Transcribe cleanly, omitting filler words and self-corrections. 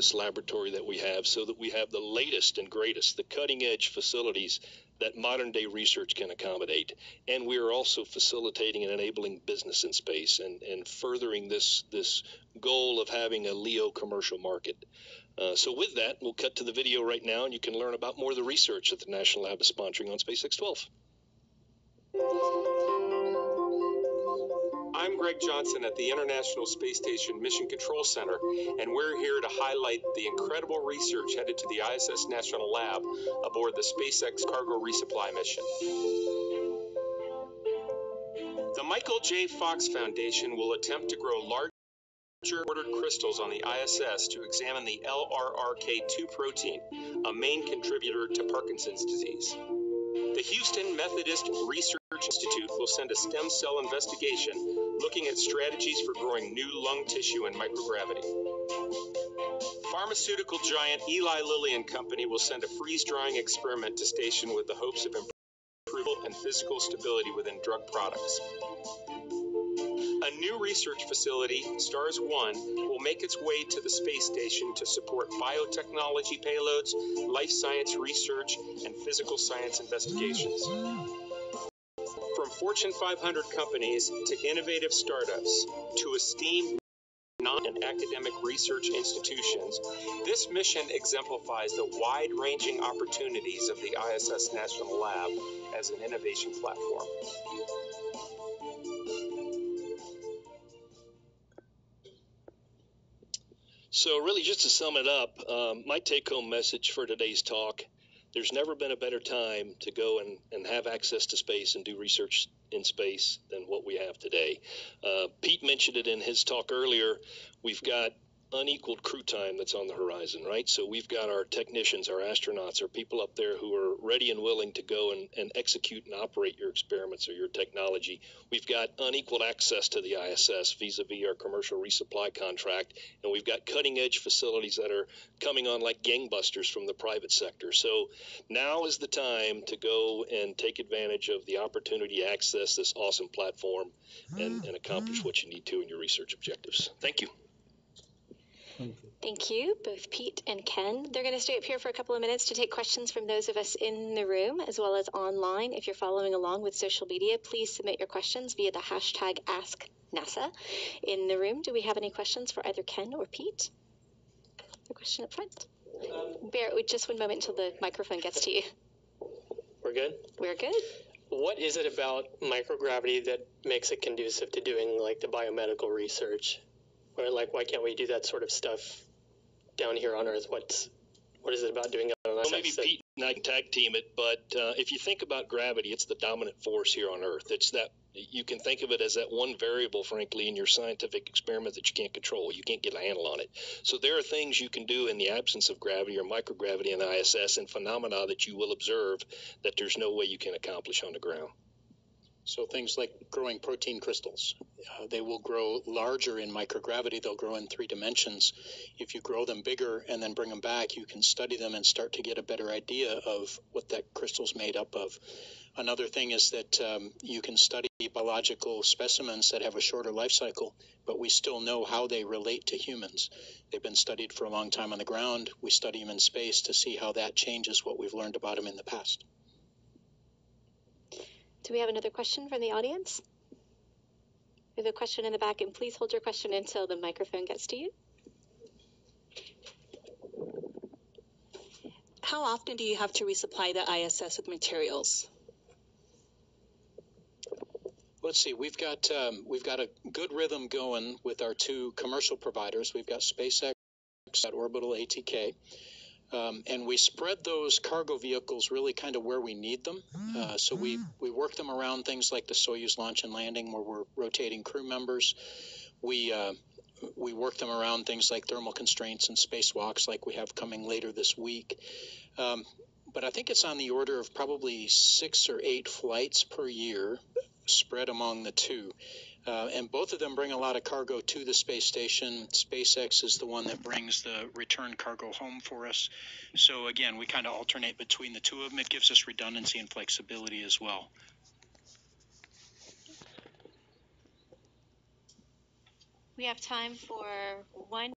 this laboratory that we have so that we have the latest and greatest, the cutting edge facilities that modern day research can accommodate. And we are also facilitating and enabling business in space and furthering this goal of having a LEO commercial market. So with that, we'll cut to the video right now, and you can learn about more of the research that the National Lab is sponsoring on SpaceX 12. I'm Greg Johnson at the International Space Station Mission Control Center, and we're here to highlight the incredible research headed to the ISS National Lab aboard the SpaceX cargo resupply mission. The Michael J. Fox Foundation will attempt to grow large ordered crystals on the ISS to examine the LRRK2 protein, a main contributor to Parkinson's disease. The Houston Methodist Research Institute will send a stem cell investigation looking at strategies for growing new lung tissue in microgravity. Pharmaceutical giant Eli Lilly and Company will send a freeze-drying experiment to station with the hopes of improvement and physical stability within drug products. A new research facility, STARS-1, will make its way to the space station to support biotechnology payloads, life science research, and physical science investigations. From Fortune 500 companies to innovative startups to esteemed non- and academic research institutions, this mission exemplifies the wide-ranging opportunities of the ISS National Lab as an innovation platform. So really, just to sum it up, my take-home message for today's talk: there's never been a better time to go and have access to space and do research in space than what we have today. Pete mentioned it in his talk earlier. We've got unequaled crew time that's on the horizon, right? So we've got our technicians, our astronauts, our people up there who are ready and willing to go and execute and operate your experiments or your technology. We've got unequaled access to the ISS vis-a-vis our commercial resupply contract, and we've got cutting-edge facilities that are coming on like gangbusters from the private sector. So now is the time to go and take advantage of the opportunity to access this awesome platform and accomplish what you need to in your research objectives. Thank you. Thank you, both Pete and Ken. They're going to stay up here for a couple of minutes to take questions from those of us in the room as well as online. If you're following along with social media, please submit your questions via the hashtag AskNASA. In the room, do we have any questions for either Ken or Pete? A question up front. Bear with just one moment until the microphone gets to you. We're good? We're good. What is it about microgravity that makes it conducive to doing like the biomedical research? Or like, why can't we do that sort of stuff down here on Earth? What is it about doing it on Earth? Well, maybe Pete and I can tag team it, but if you think about gravity, it's the dominant force here on Earth. It's that you can think of it as that one variable, frankly, in your scientific experiment that you can't control. You can't get a handle on it. So there are things you can do in the absence of gravity or microgravity in the ISS and phenomena that you will observe that there's no way you can accomplish on the ground. So things like growing protein crystals, they will grow larger in microgravity. They'll grow in 3 dimensions. If you grow them bigger and then bring them back, you can study them and start to get a better idea of what that crystal's made up of. Another thing is that you can study biological specimens that have a shorter life cycle, but we still know how they relate to humans. They've been studied for a long time on the ground. We study them in space to see how that changes what we've learned about them in the past. Do we have another question from the audience? We have a question in the back, and please hold your question until the microphone gets to you. How often do you have to resupply the ISS with materials? Let's see. We've got a good rhythm going with our 2 commercial providers. We've got SpaceX, got Orbital ATK. And we spread those cargo vehicles really kind of where we need them. So we work them around things like the Soyuz launch and landing where we're rotating crew members. We work them around things like thermal constraints and spacewalks like we have coming later this week. But I think it's on the order of probably 6 or 8 flights per year spread among the 2. And both of them bring a lot of cargo to the space station. SpaceX is the one that brings the return cargo home for us. So again, we kind of alternate between the 2 of them. It gives us redundancy and flexibility as well. We have time for one